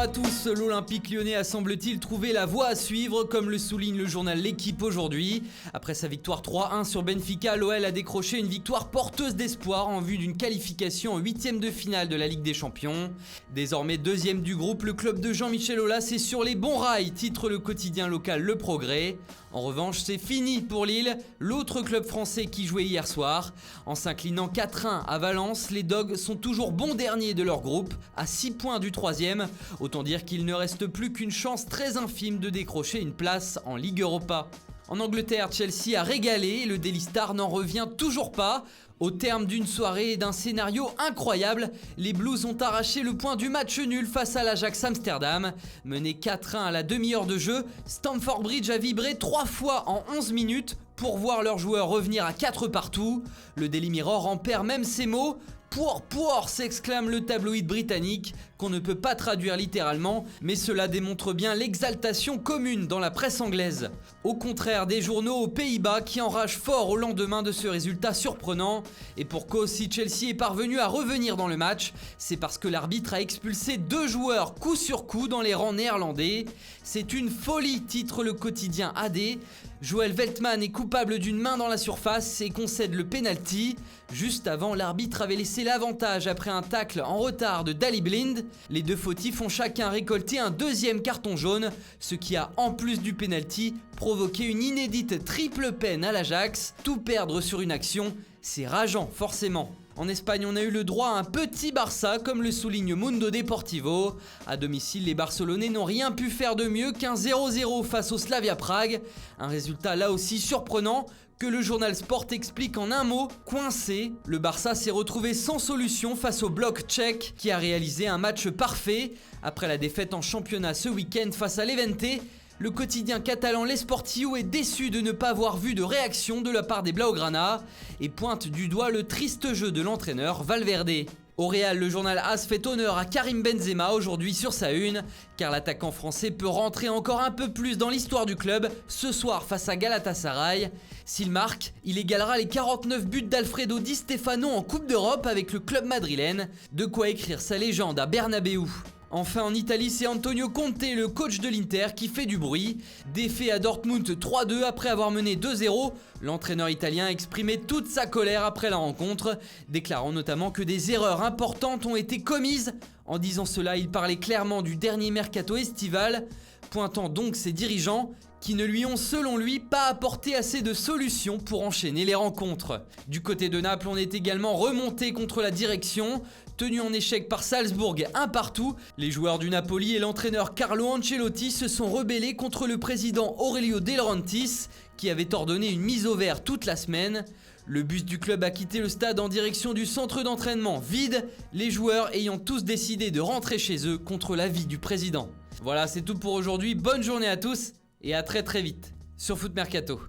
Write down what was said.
à tous, l'Olympique lyonnais a semble-t-il trouvé la voie à suivre, comme le souligne le journal L'Équipe aujourd'hui. Après sa victoire 3-1 sur Benfica, l'OL a décroché une victoire porteuse d'espoir en vue d'une qualification en 8e de finale de la Ligue des Champions. Désormais deuxième du groupe, le club de Jean-Michel Aulas est sur les bons rails, titre le quotidien local Le Progrès. En revanche, c'est fini pour Lille, l'autre club français qui jouait hier soir. En s'inclinant 4-1 à Valence, les Dogs sont toujours bons derniers de leur groupe, à 6 points du 3e. Autant dire qu'il ne reste plus qu'une chance très infime de décrocher une place en Ligue Europa. En Angleterre, Chelsea a régalé et le Daily Star n'en revient toujours pas. Au terme d'une soirée et d'un scénario incroyable, les Blues ont arraché le point du match nul face à l'Ajax Amsterdam. Mené 4-1 à la demi-heure de jeu, Stamford Bridge a vibré 3 fois en 11 minutes pour voir leurs joueurs revenir à 4 partout. Le Daily Mirror en perd même ses mots. Pour, s'exclame le tabloïd britannique, qu'on ne peut pas traduire littéralement, mais cela démontre bien l'exaltation commune dans la presse anglaise. Au contraire des journaux aux Pays-Bas qui enragent fort au lendemain de ce résultat surprenant. Et pour cause, si Chelsea est parvenu à revenir dans le match, c'est parce que l'arbitre a expulsé 2 joueurs coup sur coup dans les rangs néerlandais. C'est une folie, titre le quotidien AD. Joël Veltman est coupable d'une main dans la surface et concède le penalty. Juste avant, l'arbitre avait laissé l'avantage après un tacle en retard de Daley Blind. Les deux fautifs ont chacun récolté un deuxième carton jaune, ce qui a, en plus du penalty, provoqué une inédite triple peine à l'Ajax. Tout perdre sur une action, c'est rageant forcément. En Espagne, on a eu le droit à un petit Barça, comme le souligne Mundo Deportivo. À domicile, les Barcelonais n'ont rien pu faire de mieux qu'un 0-0 face au Slavia Prague. Un résultat là aussi surprenant, que le journal Sport explique en un mot, coincé. Le Barça s'est retrouvé sans solution face au bloc tchèque, qui a réalisé un match parfait. Après la défaite en championnat ce week-end face à l'Levante, le quotidien catalan L'Esportiu est déçu de ne pas avoir vu de réaction de la part des Blaugrana et pointe du doigt le triste jeu de l'entraîneur Valverde. Au Real, le journal AS fait honneur à Karim Benzema aujourd'hui sur sa une, car l'attaquant français peut rentrer encore un peu plus dans l'histoire du club ce soir face à Galatasaray. S'il marque, il égalera les 49 buts d'Alfredo Di Stefano en Coupe d'Europe avec le club madrilène, de quoi écrire sa légende à Bernabéu. Enfin en Italie, c'est Antonio Conte, le coach de l'Inter, qui fait du bruit. Défait à Dortmund 3-2 après avoir mené 2-0, l'entraîneur italien exprimait toute sa colère après la rencontre, déclarant notamment que des erreurs importantes ont été commises. En disant cela, il parlait clairement du dernier mercato estival, pointant donc ses dirigeants qui ne lui ont selon lui pas apporté assez de solutions pour enchaîner les rencontres. Du côté de Naples, on est également remonté contre la direction. Tenu en échec par Salzbourg 1-1, les joueurs du Napoli et l'entraîneur Carlo Ancelotti se sont rebellés contre le président Aurelio De Laurentiis qui avait ordonné une mise au vert toute la semaine. Le bus du club a quitté le stade en direction du centre d'entraînement vide, les joueurs ayant tous décidé de rentrer chez eux contre l'avis du président. Voilà, c'est tout pour aujourd'hui, bonne journée à tous et à très vite sur Foot Mercato.